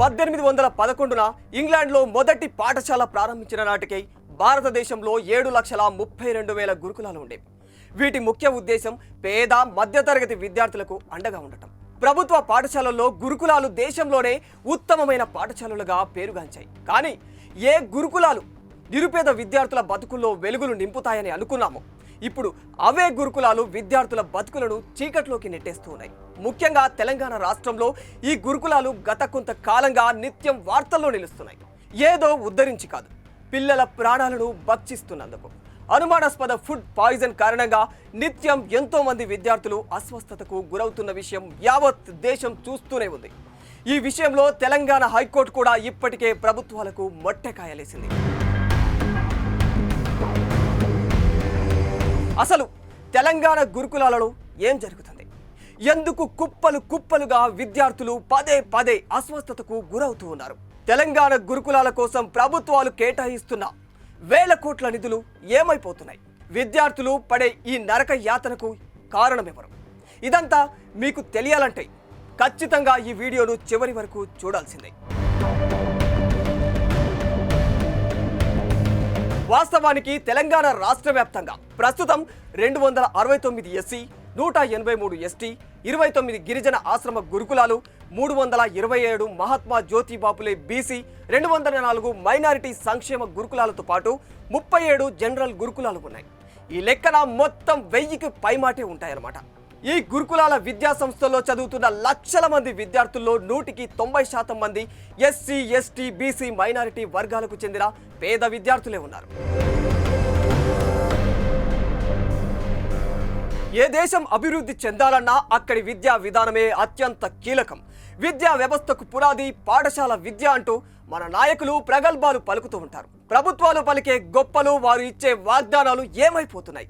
1811 ఇంగ్లాండ్లో మొదటి పాఠశాల ప్రారంభించిన నాటికి భారతదేశంలో 7,32,000 గురుకులాలు ఉండేవి. వీటి ముఖ్య ఉద్దేశం పేద మధ్యతరగతి విద్యార్థులకు అండగా ఉండటం. ప్రభుత్వ పాఠశాలల్లో గురుకులాలు దేశంలోనే ఉత్తమమైన పాఠశాలలుగా పేరుగాంచాయి. కానీ ఏ గురుకులాలు నిరుపేద విద్యార్థుల బతుకుల్లో వెలుగులు నింపుతాయని అనుకున్నామో ఇప్పుడు అవే గురుకులాలు విద్యార్థుల బతుకులను చీకట్లోకి నెట్టేస్తూ ఉన్నాయి. ముఖ్యంగా తెలంగాణ రాష్ట్రంలో ఈ గురుకులాలు గత కొంతకాలంగా నిత్యం వార్తల్లో నిలుస్తున్నాయి. ఏదో ఉద్ధరించి కాదు, పిల్లల ప్రాణాలను భక్షిస్తున్నందుకు. అనుమానాస్పద ఫుడ్ పాయిజన్ కారణంగా నిత్యం ఎంతో మంది విద్యార్థులు అస్వస్థతకు గురవుతున్న విషయం యావత్ దేశం చూస్తూనే ఉంది. ఈ విషయంలో తెలంగాణ హైకోర్టు కూడా ఇప్పటికే ప్రభుత్వాలకు మొట్టెకాయలేసింది. అసలు తెలంగాణ గురుకులాలలో ఏం జరుగుతుంది? ఎందుకు కుప్పలు కుప్పలుగా విద్యార్థులు పదే పదే అస్వస్థతకు గురవుతూ ఉన్నారు? తెలంగాణ గురుకులాల కోసం ప్రభుత్వాలు కేటాయిస్తున్న వేల కోట్ల నిధులు ఏమైపోతున్నాయి? విద్యార్థులు పడే ఈ నరక యాతనకు కారణమెవరు? ఇదంతా మీకు తెలియాలంటే ఖచ్చితంగా ఈ వీడియోను చివరి వరకు చూడాల్సిందే. వాస్తవానికి తెలంగాణ రాష్ట్ర వ్యాప్తంగా ప్రస్తుతం 269 ఎస్సీ, 183 ఎస్టీ, 29 గిరిజన ఆశ్రమ గురుకులాలు, 327 మహాత్మా జ్యోతి బాపులే బీసీ, 204 మైనారిటీ సంక్షేమ గురుకులాలతో పాటు 37 జనరల్ గురుకులాలు ఉన్నాయి. ఈ లెక్కన మొత్తం 1000కి పైమాటే ఉంటాయన్నమాట. ఈ గురుకులాల విద్యా సంస్థల్లో చదువుతున్న లక్షల మంది విద్యార్థుల్లో 100% మంది ఎస్సీ, ఎస్టీ, బీసీ, మైనారిటీ వర్గాలకు చెందిన పేద విద్యార్థులే ఉన్నారు. ఏ దేశం అభివృద్ధి చెందాలన్నా అక్కడి విద్యా విధానమే అత్యంత కీలకం. విద్యా వ్యవస్థకు పునాది పాఠశాల విద్య అంటూ మన నాయకులు ప్రగల్భాలు పలుకుతూ ఉంటారు. ప్రభుత్వాలు పలికే గొప్పలు, వారు ఇచ్చే వాగ్దానాలు ఏమైపోతున్నాయి?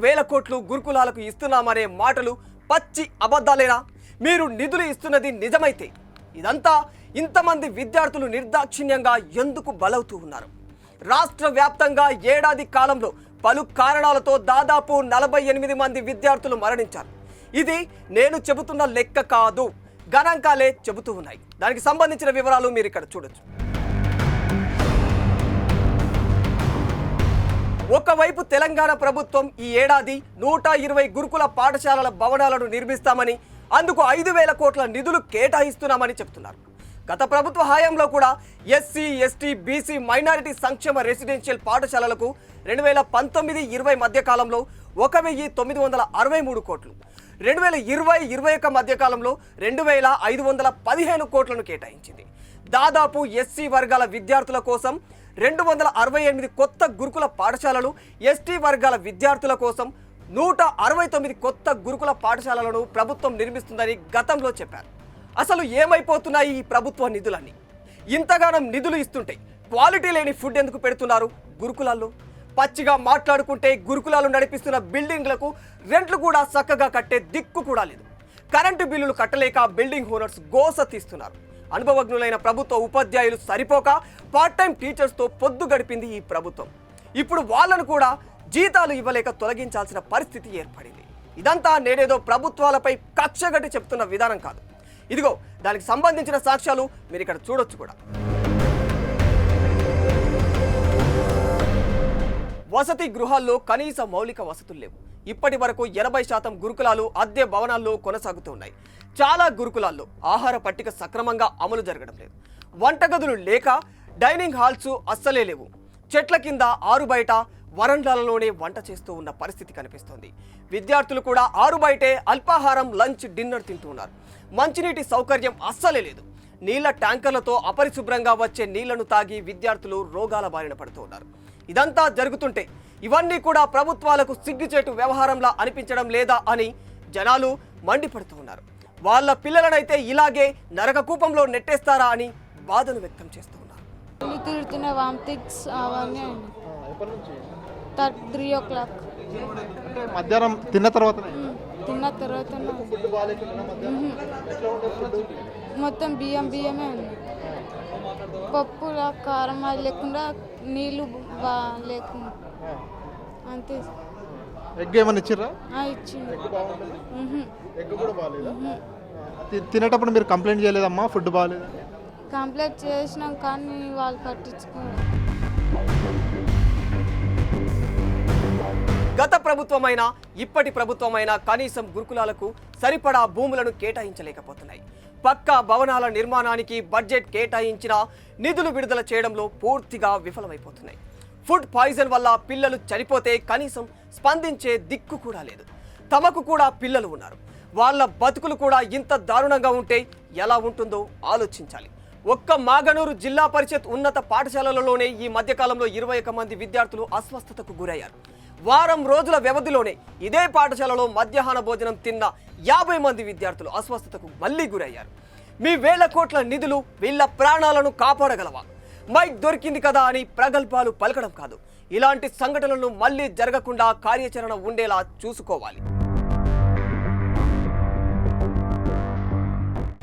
వేల కోట్లు గురుకులాలకు ఇస్తున్నామనే మాటలు పచ్చి అబద్ధాలేనా? మీరు నిధులు ఇస్తున్నది నిజమైతే ఇదంతా ఇంతమంది విద్యార్థులు నిర్దాక్షిణ్యంగా ఎందుకు బలవుతూ ఉన్నారు? రాష్ట్ర వ్యాప్తంగా ఏడాది కాలంలో పలు కారణాలతో దాదాపు 48 మంది విద్యార్థులు మరణించారు. ఇది నేను చెబుతున్న లెక్క కాదు, గణాంకాలే చెబుతూ ఉన్నాయి. దానికి సంబంధించిన వివరాలు మీరు ఇక్కడ చూడొచ్చు. ఒకవైపు తెలంగాణ ప్రభుత్వం ఈ ఏడాది 120 గురుకుల పాఠశాలల భవనాలను నిర్మిస్తామని, అందుకు 5,000 కోట్ల నిధులు కేటాయిస్తున్నామని చెబుతున్నారు. గత ప్రభుత్వ హయాంలో కూడా ఎస్సీ, ఎస్టీ, బీసీ, మైనారిటీ సంక్షేమ రెసిడెన్షియల్ పాఠశాలలకు 2019-20 మధ్య కాలంలో 1,963 కోట్లు, 2020-21 మధ్య కాలంలో 2,515 కోట్లను కేటాయించింది. దాదాపు ఎస్సీ వర్గాల విద్యార్థుల కోసం 268 కొత్త గురుకుల పాఠశాలలు, ఎస్టీ వర్గాల విద్యార్థుల కోసం 169 కొత్త గురుకుల పాఠశాలలను ప్రభుత్వం నిర్మిస్తుందని గతంలో చెప్పారు. అసలు ఏమైపోతున్నాయి ఈ ప్రభుత్వ నిధులన్నీ? ఇంతగానం నిధులు ఇస్తుంటే క్వాలిటీ లేని ఫుడ్ ఎందుకు పెడుతున్నారు గురుకులాల్లో? పచ్చిగా మాట్లాడుకుంటే గురుకులాలు నడిపిస్తున్న బిల్డింగ్లకు రెంట్లు కూడా చక్కగా కట్టే దిక్కు కూడా లేదు. కరెంటు బిల్లులు కట్టలేక బిల్డింగ్ ఓనర్స్ గోస తీస్తున్నారు. అనుభవజ్ఞులైన ప్రభుత్వ ఉపాధ్యాయులు సరిపోక పార్ట్ టైం టీచర్స్తో పొద్దు గడిపింది ఈ ప్రభుత్వం. ఇప్పుడు వాళ్ళను కూడా జీతాలు ఇవ్వలేక తొలగించాల్సిన పరిస్థితి ఏర్పడింది. ఇదంతా నేనేదో ప్రభుత్వాలపై కక్షగట్టి చెప్తున్న విధానం కాదు. ఇదిగో దానికి సంబంధించిన సాక్ష్యాలు మీరు ఇక్కడ చూడొచ్చు కూడా. వసతి గృహాల్లో కనీస మౌలిక వసతులు లేవు. ఇప్పటి వరకు 80% గురుకులాలు అద్దె భవనాల్లో కొనసాగుతున్నాయి. చాలా గురుకులాల్లో ఆహార పట్టిక సక్రమంగా అమలు జరగడం లేదు. వంటగదులు లేక డైనింగ్ హాల్స్ అస్సలే లేవు. చెట్ల కింద, ఆరు బయట, వరండాలలోనే వంట చేస్తూ ఉన్న పరిస్థితి కనిపిస్తోంది. విద్యార్థులు కూడా ఆరు బయటే అల్పాహారం, లంచ్, డిన్నర్ తింటూ ఉన్నారు. మంచినీటి సౌకర్యం అస్సలే లేదు. నీళ్ల ట్యాంకర్లతో అపరిశుభ్రంగా వచ్చే నీళ్లను తాగి విద్యార్థులు రోగాల బారిన పడుతూ ఉన్నారు. ఇదంతా జరుగుతుంటే ఇవన్నీ కూడా ప్రభుత్వాలకు సిగ్గుచేటు వ్యవహారంలా అనిపించడం లేదా అని జనాలు మండిపడుతూ ఉన్నారు. వాళ్ళ పిల్లలనైతే ఇలాగే నరక కూపంలో నెట్టేస్తారా అని బాధను వ్యక్తం చేస్తూ ఉన్నారు. 3 o'clock మధ్యాహ్నం తిన్న తర్వాత మొత్తం బియ్యమే ఉంది. పప్పు కారం అది లేకుండా నీళ్ళు లేకుండా అంతే. ఎగ్ ఏమన్నా ఇచ్చిర్రా? ఇచ్చింది. ఎగ్ కూడా బాగాలేదా? తినేటప్పుడు మీరు కంప్లైంట్ చేయలేదమ్మా ఫుడ్ బాగాలేదు? కంప్లీట్ చేసినాం కానీ వాళ్ళు పట్టించుకోరు. గత ప్రభుత్వమైనా ఇప్పటి ప్రభుత్వమైనా కనీసం గురుకులాలకు సరిపడా భూములను కేటాయించలేకపోతున్నాయి. పక్కా భవనాల నిర్మాణానికి బడ్జెట్ కేటాయించిన నిధులు విడుదల చేయడంలో పూర్తిగా విఫలమైపోతున్నాయి. ఫుడ్ పాయిజన్ వల్ల పిల్లలు చనిపోతే కనీసం స్పందించే దిక్కు కూడా లేదు. తమకు కూడా పిల్లలు ఉన్నారు. వాళ్ళ బతుకులు కూడా ఇంత దారుణంగా ఉంటే ఎలా ఉంటుందో ఆలోచించాలి. ఒక్క మాగనూరు జిల్లా పరిషత్ ఉన్నత పాఠశాలలలోనే ఈ మధ్యకాలంలో 21 మంది విద్యార్థులు అస్వస్థతకు గురయ్యారు. వారం రోజుల వ్యవధిలోనే ఇదే పాఠశాలలో మధ్యాహ్న భోజనం తిన్న 50 మంది విద్యార్థులు అస్వస్థతకు మళ్లీ గురయ్యారు. మీ వేల కోట్ల నిధులు వీళ్ళ ప్రాణాలను కాపాడగలవా? మైక్ దొరికింది కదా అని ప్రగల్భాలు పలకడం కాదు. ఇలాంటి సంఘటనలు మళ్లీ జరగకుండా కార్యాచరణ ఉండేలా చూసుకోవాలి.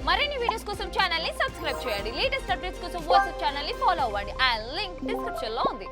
మరిన్ని వీడియోస్ కోసం ఛానల్ ని సబ్స్క్రైబ్ చేయండి. లేటెస్ట్ అప్డేట్స్ కోసం వాట్సాప్ ఛానల్ ని ఫాలో అవ్వండి. ఆ లింక్ డిస్క్రిప్షన్ లో ఉంది.